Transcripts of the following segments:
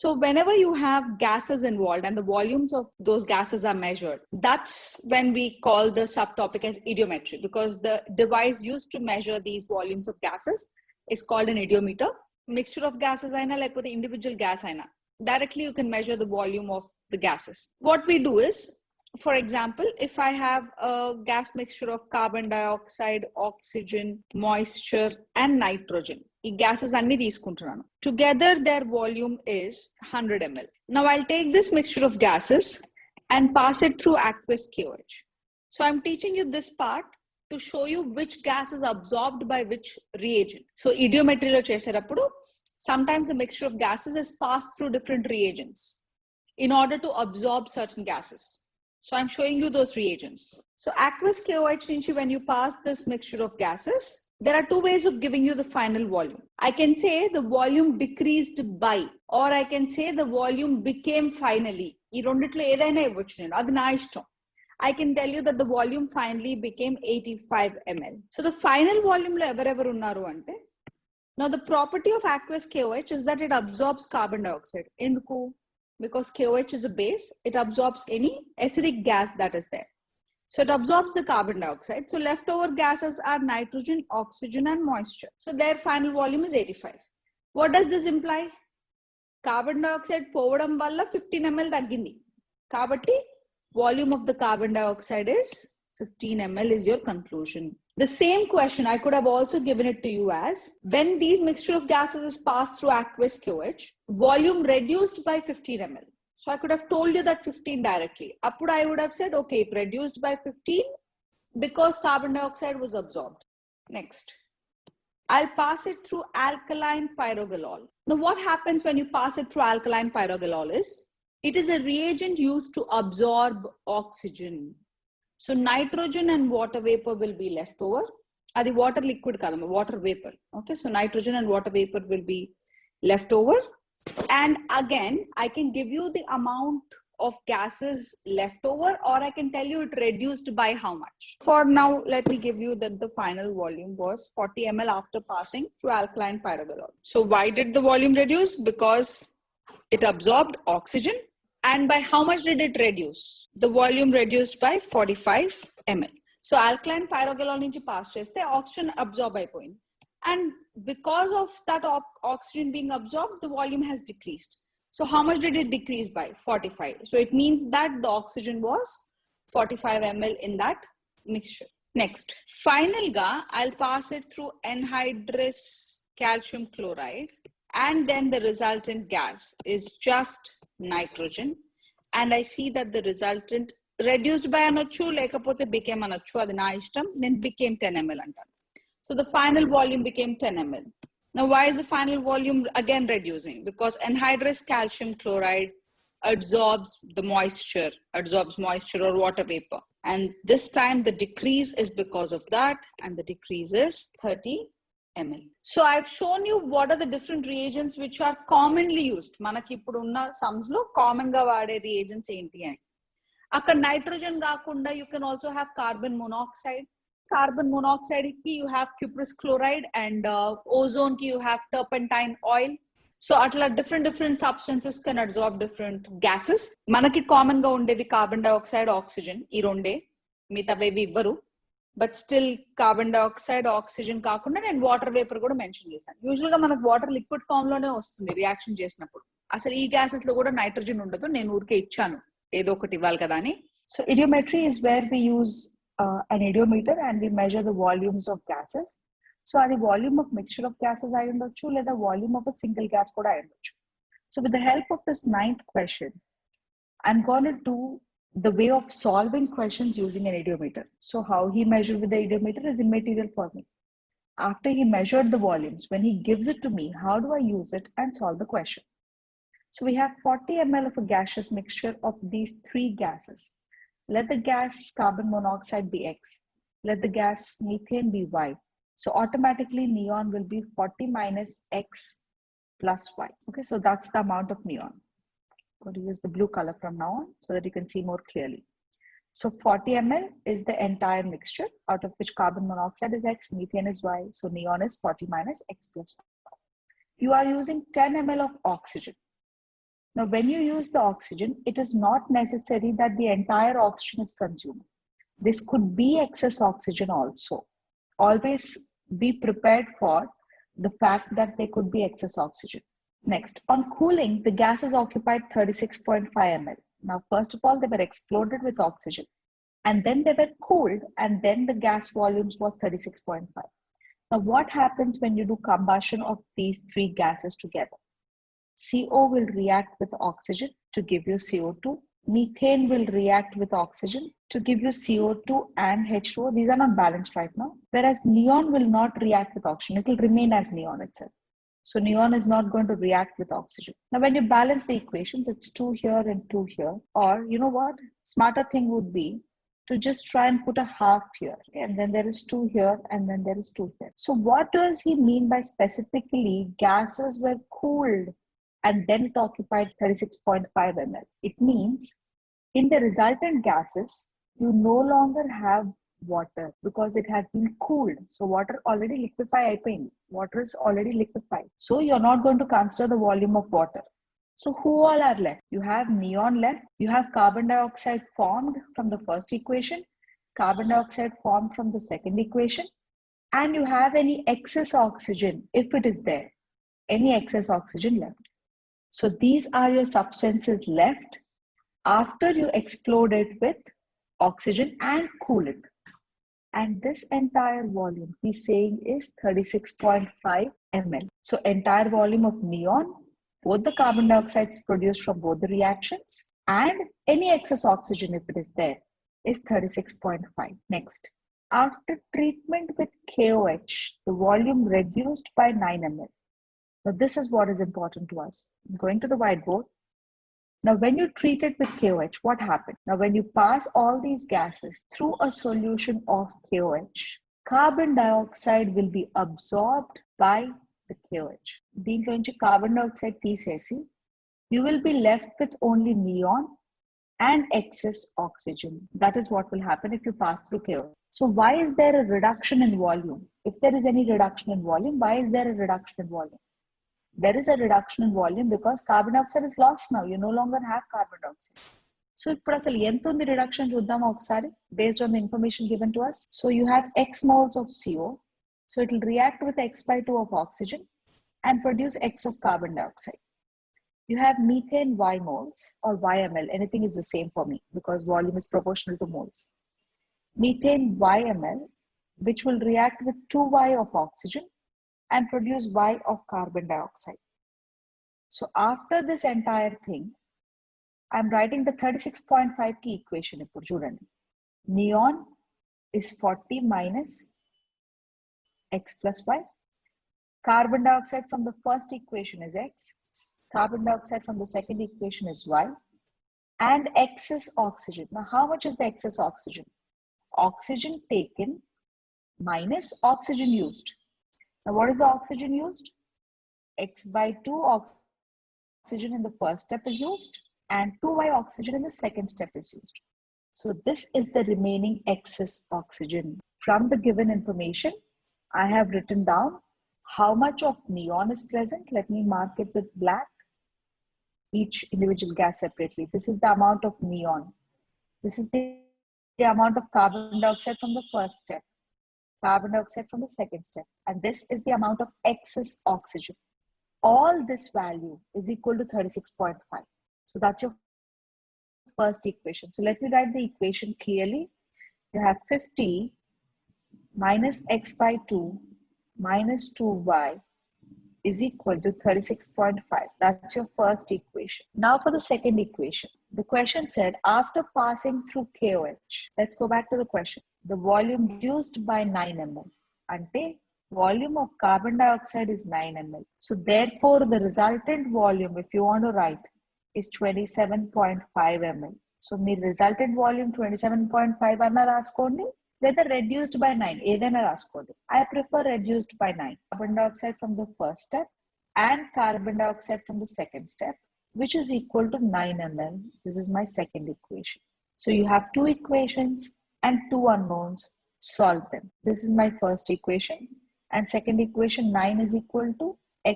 So whenever you have gases involved and the volumes of those gases are measured, that's when we call the subtopic as idiometry, because the device used to measure these volumes of gases is called an idiometer. Mixture of gases aina like with the individual gas aina, directly you can measure the volume of the gases. What we do is, for example, if I have a gas mixture of carbon dioxide, oxygen, moisture and nitrogen, ఈ gases అన్ని తీసుకుంటున్నాను. Together their volume is 100 ml. Now I'll take this mixture of gases and pass it through aqueous KOH. So I'm teaching you this part to show you which gas is absorbed by which reagent. So idiometry lo చేసేటప్పుడు sometimes the mixture of gases is passed through different reagents in order to absorb certain gases. So I'm showing you those reagents. So aqueous KOH nunchi when you pass this mixture of gases, there are two ways of giving you the final volume. I can say the volume decreased by, or I can say the volume became finally. ఈ రెండిట్లో ఏదైనా ఇవ్వచ్చు నేను, అది నా ఇష్టం. I can tell you that the volume finally became 85 ml. So the final volume lo ఎవరెవరు ఉన్నారు అంటే, now the property of aqueous KOH is that it absorbs carbon dioxide. ఎందుకు? Because KOH is a base, it absorbs any acidic gas that is there. So it absorbs the carbon dioxide. So leftover gases are nitrogen, oxygen and moisture. So their final volume is 85. What does this imply? Carbon dioxide పోవడం వల్ల 15 ml తగ్గింది. కాబట్టి volume of the carbon dioxide is 15 ml is your conclusion. The same question I could have also given it to you as, when these mixture of gases is passed through aqueous KOH, volume reduced by 15 ml. So I could have told you that 15 directly. Appudu I would have said, okay, it reduced by 15 because carbon dioxide was absorbed. Next, I'll pass it through alkaline pyrogalol. Now what happens when you pass it through alkaline pyrogalol is, it is a reagent used to absorb oxygen. So nitrogen and water vapor will be left over. Adi water liquid kadama, water vapor. Okay, so nitrogen and water vapor will be left over. And again, I can give you the amount of gases left over, or I can tell you it reduced by how much. For now, let me give you that the final volume was 40 ml after passing through alkaline pyrogalol. So why did the volume reduce? Because it absorbed oxygen. And by how much did it reduce? The volume reduced by 45 ml. So alkaline pyrogalol nunchi pass cheste oxygen absorb అయిపోయింది. And because of that oxygen being absorbed, the volume has decreased. So how much did it decrease by? 45. So it means that the oxygen was 45 ml in that mixture. Next, final ga, I'll pass it through anhydrous calcium chloride, and then the resultant gas is just nitrogen. And I see that the resultant reduced by anochu lekapothe became anochu, adi na ishtam, then became 10 ml antanu. So the final volume became 10 ml. Now why is the final volume again reducing? Because anhydrous calcium chloride absorbs moisture or water vapor. And this time the decrease is because of that, and the decrease is 30 ml. So I've shown you what are the different reagents which are commonly used. Manaki ippudu unna sums lo common ga vaade reagents enti ani. Akka nitrogen gaakunda you can also have carbon monoxide. Carbon monoxide ki you have cuprous chloride, and ozone ki you have turpentine oil. So atla different substances can absorb different gases. Manaki common ga undedi carbon dioxide, oxygen ee ronde, mitavevi ivvaru. But still carbon dioxide, oxygen కాకుండా నేను water vapour కూడా mention చేశాను. Usual గా మనకు water liquid form లోనే వస్తుంది reaction చేసినప్పుడు. అసలు ఈ గ్యాసెస్ లో కూడా నైట్రోజన్ ఉండదు, నేను ఊరికే ఇచ్చాను ఏదో ఒకటి ఇవ్వాలి కదా అని. So idiometry is where we use an idiometer and we measure the volumes of gases. So అది volume of mixture of gases అయి ఉండొచ్చు, లేదా volume of a single gas కూడా అయి ఉండొచ్చు. So with the help of this 9th question, I'm going to do the way of solving questions using an idiometer. So how he measured with the idiometer is immaterial for me. After he measured the volumes, when he gives it to me, how do I use it and solve the question? So we have 40 ml of a gaseous mixture of these three gases. Let the gas carbon monoxide be X. Let the gas methane be Y. So automatically neon will be 40 minus X plus Y. Okay, so that's the amount of neon. I'm going to use the blue color from now on so that you can see more clearly. So 40 ml is the entire mixture, out of which carbon monoxide is X, methane is Y. So neon is 40 minus X plus Y. You are using 10 ml of oxygen. Now, when you use the oxygen, it is not necessary that the entire oxygen is consumed. This could be excess oxygen also. Always be prepared for the fact that there could be excess oxygen. Next, on cooling, the gases occupied 36.5 ml. Now, first of all, they were exploded with oxygen, and then they were cooled, and then the gas volumes was 36.5. Now, what happens when you do combustion of these three gases together? CO will react with oxygen to give you CO2. Methane will react with oxygen to give you CO2 and H2O. These are not balanced right now. Whereas neon will not react with oxygen. It will remain as neon itself. So neon is not going to react with oxygen. Now, when you balance the equations, it's 2 here and 2 here. Or you know what? Smarter thing would be to just try and put a half here. And then there is 2 here and then there is 2 here. So what does he mean by specifically gases were cooled and then it occupied 36.5 ml? It means in the resultant gases, you no longer have water because it has been cooled. So water already liquefied. Water is already liquefied. So you're not going to consider the volume of water. So who all are left? You have neon left. You have carbon dioxide formed from the first equation, carbon dioxide formed from the second equation, and you have any excess oxygen, if it is there, any excess oxygen left. So these are your substances left after you explode it with oxygen and cool it. And this entire volume he's saying is 36.5 ml. So entire volume of neon, both the carbon dioxides produced from both the reactions and any excess oxygen if it is there is 36.5. Next, after treatment with KOH, the volume reduced by 9 ml. Now this is what is important to us. Going to the whiteboard. Now, when you treat it with KOH, what happened? Now, when you pass all these gases through a solution of KOH, carbon dioxide will be absorbed by the KOH. దీంట్లోంచి carbon dioxide తీసేసి, you will be left with only neon and excess oxygen. That is what will happen if you pass through KOH. So why is there a reduction in volume? If there is any reduction in volume, why is there a reduction in volume? There is a reduction in volume because carbon dioxide is lost now. You no longer have carbon dioxide. So ఇప్పుడు అసలు ఎంత ఉంది reduction చూద్దామా ఒకసారి based on the information given to us. So you have X moles of CO. So it will react with X/2 of oxygen and produce X of carbon dioxide. You have methane Y moles or YML. Anything is the same for me because volume is proportional to moles. Methane YML, which will react with 2Y of oxygen and produce Y of carbon dioxide. So after this entire thing, I'm writing the 36.5 key equation. Neon is 40 minus X plus Y. Carbon dioxide from the first equation is X. Carbon dioxide from the second equation is Y. And excess oxygen. Now, how much is the excess oxygen? Oxygen taken minus oxygen used. Now, what is the oxygen used? X/2 oxygen in the first step is used and 2Y oxygen in the second step is used. So this is the remaining excess oxygen. From the given information, I have written down how much of neon is present. Let me mark it with black. Each individual gas separately. This is the amount of neon. This is the amount of carbon dioxide from the first step. Carbon dioxide from the second step. And this is the amount of excess oxygen. All this value is equal to 36.5. So that's your first equation. So let me write the equation clearly. You have 50 minus X/2 minus 2Y is equal to 36.5. That's your first equation. Now for the second equation. The question said, after passing through KOH, let's go back to the question. The volume reduced by 9 ml. Ante volume of carbon dioxide is 9 ml. So therefore, the resultant volume, if you want to write, is 27.5 ml. So the resultant volume 27.5 అన్న రాసుకోండి లేదా reduced by 9 ఏదైనా రాసుకోండి. I prefer reduced by 9. Carbon dioxide from the first step and carbon dioxide from the second step, which is equal to 9 ml. This is my second equation. So you have two equations and two unknowns. Solve them. This is my first equation. And second equation, 9 is equal to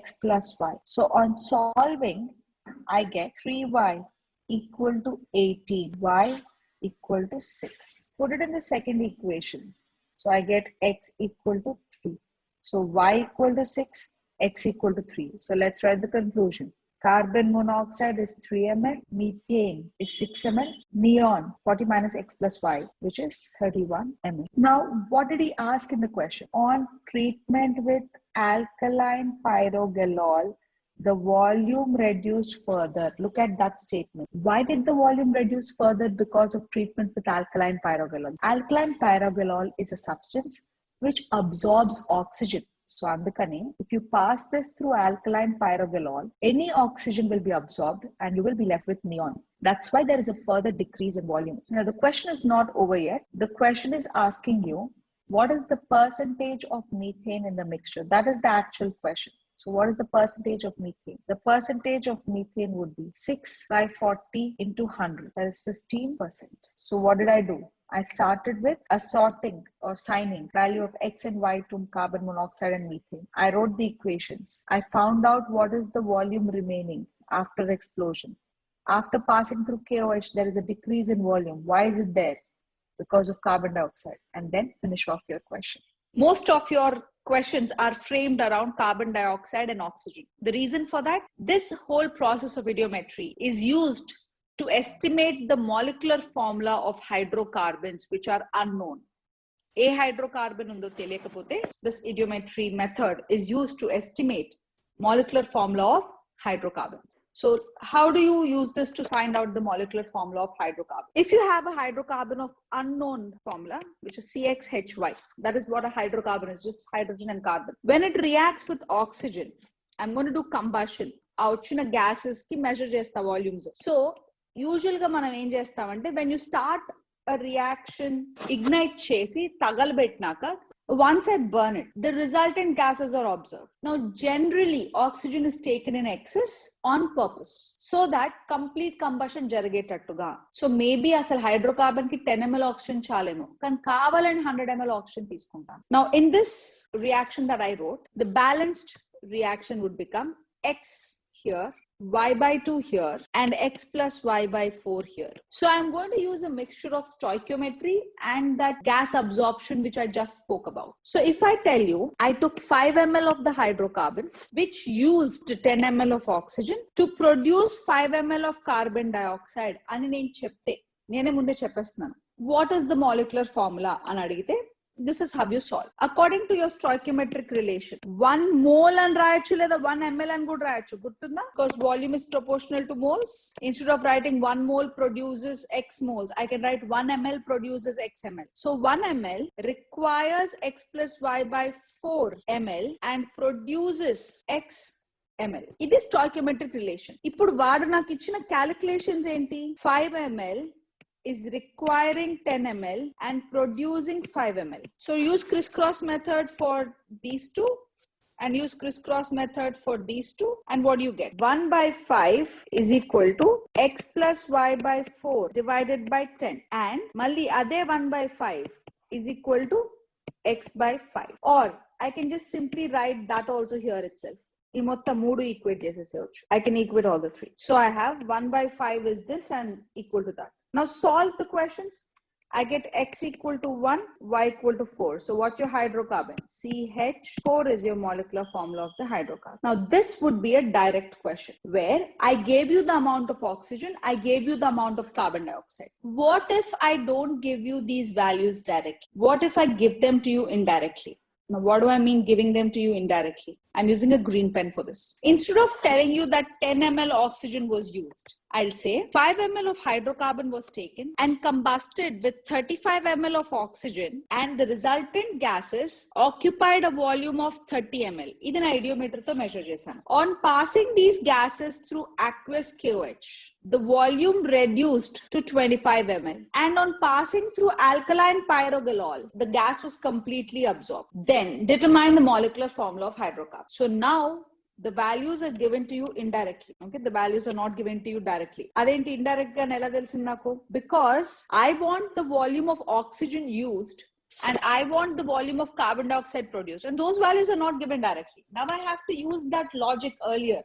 X plus Y. So on solving, I get 3y equal to 18, y equal to 6. Put it in the second equation. So I get x equal to 3. So y equal to 6, x equal to 3. So let's write the conclusion. Carbon monoxide is 3 ml, methane is 6 ml, neon 40 minus x plus y, which is 31 ml. Now, what did he ask in the question? On treatment with alkaline pyrogalol, the volume reduced further. Look at that statement. Why did the volume reduce further? Because of treatment with alkaline pyrogalol. Alkaline pyrogalol is a substance which absorbs oxygen. So, andukane, if you pass this through alkaline pyrogalol, any oxygen will be absorbed and you will be left with neon. That's why there is a further decrease in volume. Now, the question is not over yet. The question is asking you, what is the percentage of methane in the mixture? That is the actual question. So what is the percentage of methane? The percentage of methane would be 6 by 40 into 100. That is 15%. So what did I do? I started with assorting or signing value of X and Y to carbon monoxide and methane. I wrote the equations. I found out what is the volume remaining after explosion. After passing through KOH, there is a decrease in volume. Why is it there? Because of carbon dioxide. And then finish off your question. Most of your questions are framed around carbon dioxide and oxygen. The reason for that, this whole process of idiometry is used to estimate the molecular formula of hydrocarbons which are unknown. A hydrocarbon undo teliyakapote, this idiometry method is used to estimate molecular formula of hydrocarbons. So how do you use this to find out the molecular formula of hydrocarbon? If you have a hydrocarbon of unknown formula, which is CXHY, that is what a hydrocarbon is, just hydrogen and carbon. When it reacts with oxygen, I'm going to do combustion. Ouchina gases ki measure chesta volumes. So usually manam em chestamante, when you start a reaction, ignite chesi, tagalbetnaka, once I burn it, the resultant gases are observed. Now, generally, oxygen is taken in excess on purpose so that complete combustion jaragetattuga. So, maybe asal hydrocarbon ki 10 ml oxygen chalemo, kan kavalani 100 ml oxygen tiskuntam. Now, in this reaction that I wrote, the balanced reaction would become X here, y by 2 here, and x plus y by 4 here. So I'm going to use a mixture of stoichiometry and that gas absorption which I just spoke about. So if I tell you, I took 5 ml of the hydrocarbon which used 10 ml of oxygen to produce 5 ml of carbon dioxide. Ani nenu chepte, nene munde cheppestunanu. What is the molecular formula ani adigite? This is how you solve. According to your stoichiometric relation, 1 mole and rayachu leda 1 ml and good rayachu. Guttunda? Because volume is proportional to moles. Instead of writing 1 mole produces X moles, I can write 1 ml produces X ml. So 1 ml requires X plus Y by 4 ml and produces X ml. It is stoichiometric relation. Ippudu vaadu naaku ichina calculations enti? 5 ml is requiring 10 ml and producing 5 ml. So use crisscross method for these two and use crisscross method for these two. And what do you get? 1 by 5 is equal to x plus y by 4 divided by 10. And malli ade 1 by 5 is equal to x by 5. Or I can just simply write that also here itself. I can equate all the three. So I have 1 by 5 is this and equal to that. Now solve the questions. I get x equal to 1, y equal to 4. So what's your hydrocarbon? CH4 is your molecular formula of the hydrocarbon. Now this would be a direct question where I gave you the amount of oxygen, I gave you the amount of carbon dioxide. What if I don't give you these values directly? What if I give them to you indirectly? Now, what do I mean giving them to you indirectly? I'm using a green pen for this. Instead of telling you that 10 ml oxygen was used, I'll say 5 ml of hydrocarbon was taken and combusted with 35 ml of oxygen, and the resultant gases occupied a volume of 30 ml. This is idiometer to measure chesanu. On passing these gases through aqueous KOH, the volume reduced to 25 ml. And on passing through alkaline pyrogalol, the gas was completely absorbed. Then determine the molecular formula of hydrocarbon. So now the values are given to you indirectly. Okay, the values are not given to you directly. Adenti indirect ga nela telisindako? Because I want the volume of oxygen used and I want the volume of carbon dioxide produced, and those values are not given directly. Now I have to use that logic earlier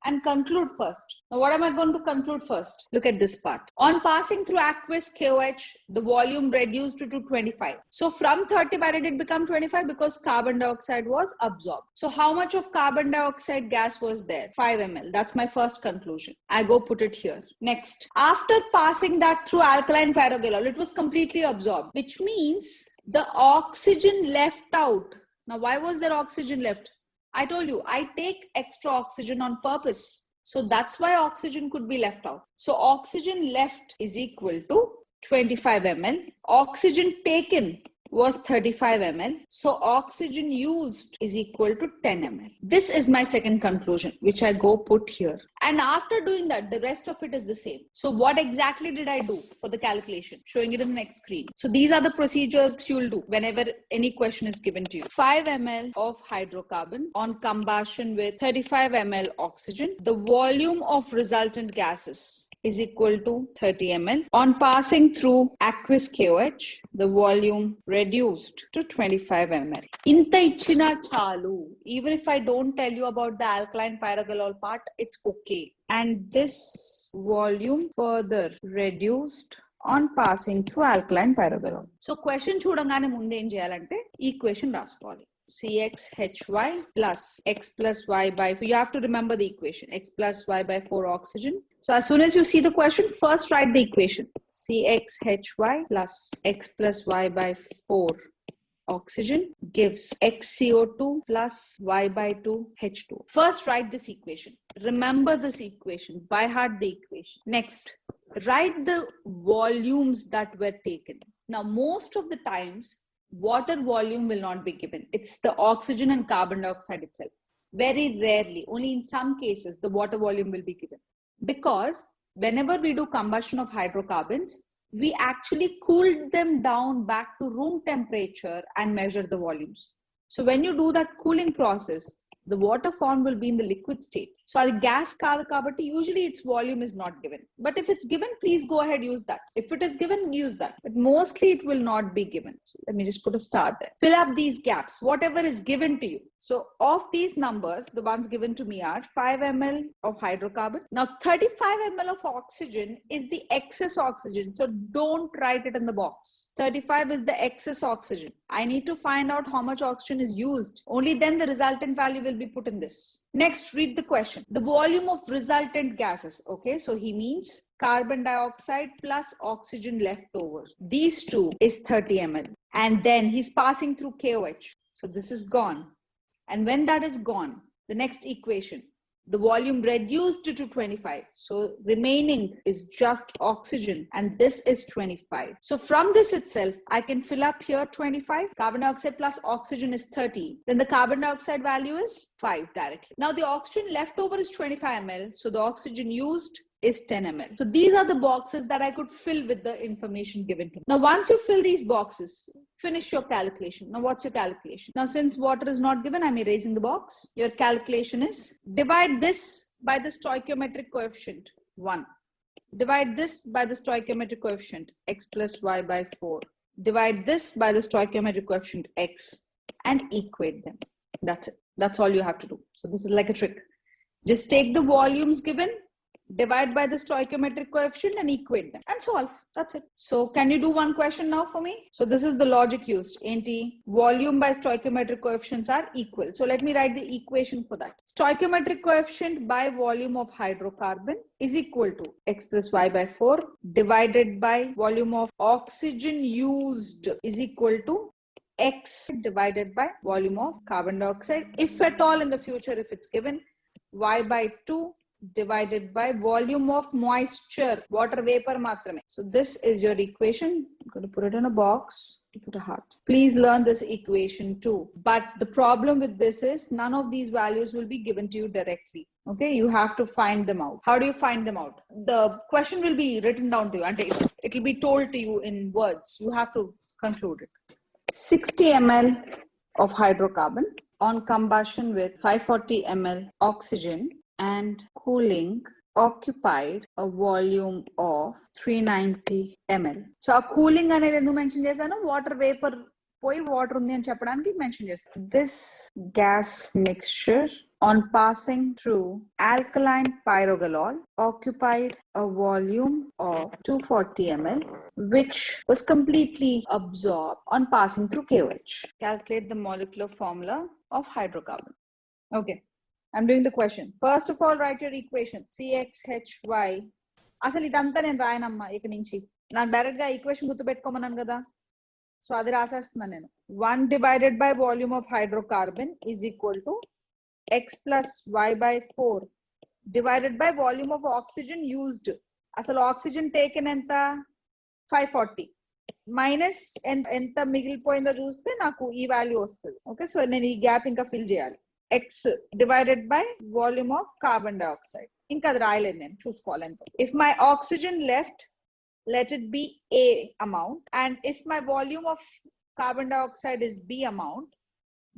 and conclude first. Now, what am I going to conclude first? Look at this part. On passing through aqueous KOH, the volume reduced to 25. So from 30, why did it become 25? Because carbon dioxide was absorbed. So how much of carbon dioxide gas was there? 5 ml. That's my first conclusion. I go put it here. Next, after passing that through alkaline pyrogalol, it was completely absorbed, which means the oxygen left out. Now, why was there oxygen left? I told you, I take extra oxygen on purpose. So that's why oxygen could be left out. So oxygen left is equal to 25 ml. Oxygen taken was 35 ml. So oxygen used is equal to 10 ml. This is my second conclusion, which I go put here. And after doing that, the rest of it is the same. So what exactly did I do for the calculation? Showing it in the next screen. So these are the procedures you'll do whenever any question is given to you. 5 ml of hydrocarbon on combustion with 35 ml oxygen. The volume of resultant gases is equal to 30 ml. On passing through aqueous KOH, the volume reduced to 25 ml. Inta ichina chalu. Even if I don't tell you about the alkaline pyrogalol part, it's okay. And this volume further reduced on passing through alkaline pyrogalol. So question చూడంగానే ముందు ఏం చేయాలంటే equation రాసుకోవాలి. CxHy plus x plus y by, you have to remember the equation, x plus y by 4 oxygen. So as soon as you see the question, first write the equation. CxHy plus x plus y by 4 oxygen gives xCO2 plus y by 2 H2. First write this equation. Remember this equation. By heart the equation. Next, write the volumes that were taken. Now, most of the times, water volume will not be given. It's the oxygen and carbon dioxide itself. Very rarely, only in some cases, the water volume will be given. Because whenever we do combustion of hydrocarbons, we actually cooled them down back to room temperature and measure the volumes. So when you do that cooling process, the water form will be in the liquid state. So the gas kabatti, usually its volume is not given. But if it's given, please go ahead, use that. If it is given, use that. But mostly it will not be given. So let me just put a star there. Fill up these gaps, whatever is given to you. So of these numbers, the ones given to me are 5 ml of hydrocarbon. Now 35 ml of oxygen is the excess oxygen. So don't write it in the box. 35 is the excess oxygen. I need to find out how much oxygen is used. Only then the resultant value will be put in this. Next, read the question. The volume of resultant gases. Okay, so he means carbon dioxide plus oxygen left over. These two is 30 ml. And then he's passing through KOH. So this is gone. And when that is gone, the next equation, the volume reduced to 25. So remaining is just oxygen, and this is 25. So from this itself, I can fill up here 25. Carbon dioxide plus oxygen is 30. Then the carbon dioxide value is 5 directly. Now the oxygen left over is 25 ml. So the oxygen used is 10 ml. So these are the boxes that I could fill with the information given to me. Now once you fill these boxes, finish your calculation. Now what's your calculation? Now since water is not given, I'm erasing the box. Your calculation is divide this by the stoichiometric coefficient 1. Divide this by the stoichiometric coefficient x plus y by 4. Divide this by the stoichiometric coefficient x and equate them. That's it. That's all you have to do. So this is like a trick. Just take the volumes given, divide by the stoichiometric coefficient and equate them and solve. That's it. So can you do one question now for me? So this is the logic used. NT volume by stoichiometric coefficients are equal. So let me write the equation for that. Stoichiometric coefficient by volume of hydrocarbon is equal to x plus y by 4 divided by volume of oxygen used is equal to x divided by volume of carbon dioxide. If at all in the future, if it's given, y by 2 divided by volume of moisture, water vapor matrame. So this is your equation. I'm going to put it in a box, put a heart. Please learn this equation too. But the problem with this is none of these values will be given to you directly. Okay, you have to find them out. How do you find them out? The question will be written down to you and it will be told to you in words. You have to conclude it. 60 ml of hydrocarbon on combustion with 540 ml oxygen and cooling occupied a volume of 390 ml. So a cooling anedi endu mention chesanu, water vapor poi water undi ani cheppadaniki mention chestam. This gas mixture on passing through alkaline pyrogalol occupied a volume of 240 ml, which was completely absorbed on passing through KOH. Calculate the molecular formula of hydrocarbon. Okay, I'm doing the question. First of all, write your equation. CXHY. అసలు ఇదంతా నేను రాయనమ్మా ఇక నుంచి. నాకు direct గా equation గుర్తుపెట్టుకోమన్నాను కదా, so అది రాసేస్తున్నాను నేను. 1 divided by volume of hydrocarbon is equal to x plus y by 4 divided by volume of oxygen used. అసలు ఆక్సిజన్ టేకెన్ ఎంత? 540 మైనస్ ఎంత మిగిలిపోయిందో చూస్తే నాకు ఈ వాల్యూ వస్తుంది. ఓకే, సో నేను ఈ గ్యాప్ ఇంకా ఫిల్ చేయాలి. x divided by volume of carbon dioxide. ఇంకా అది రాయలేదు, నేను చూసుకోవాలి ఎంత. If my oxygen left, let it be A amount, and if my volume of carbon dioxide is B amount,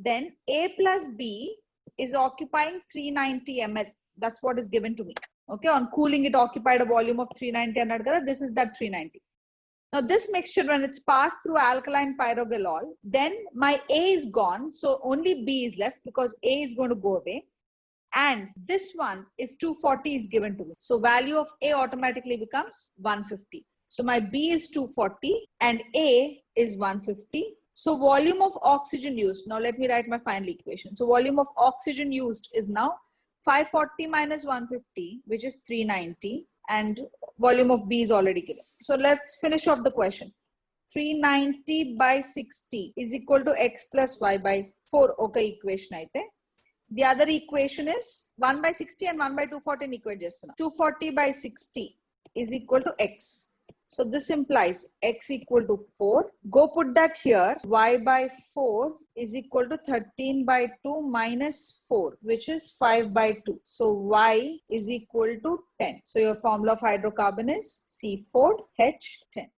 then A plus B is occupying 390 ml. That's what is given to me. Okay, on cooling it occupied a volume of 390 అన్నాడు కదా, this is that 390. Now this mixture, when it's passed through alkaline pyrogalol, then my A is gone, so only B is left because A is going to go away, and this one is 240 is given to me. So value of A automatically becomes 150. So my B is 240 and A is 150. So volume of oxygen used. Now let me write my final equation. So volume of oxygen used is now 540 minus 150, which is 390, and volume of B is already given. So let's finish off the question. 390 by 60 is equal to x plus y by 4. Okay, equation aithe. The other equation is 1 by 60 and 1 by 240 in equate chestunna. 240 by 60 is equal to x. So this implies x equal to 4. Go put that here. Y by 4 is equal to 13 by 2 minus 4, which is 5 by 2. So y is equal to 10. So your formula of hydrocarbon is C4H10.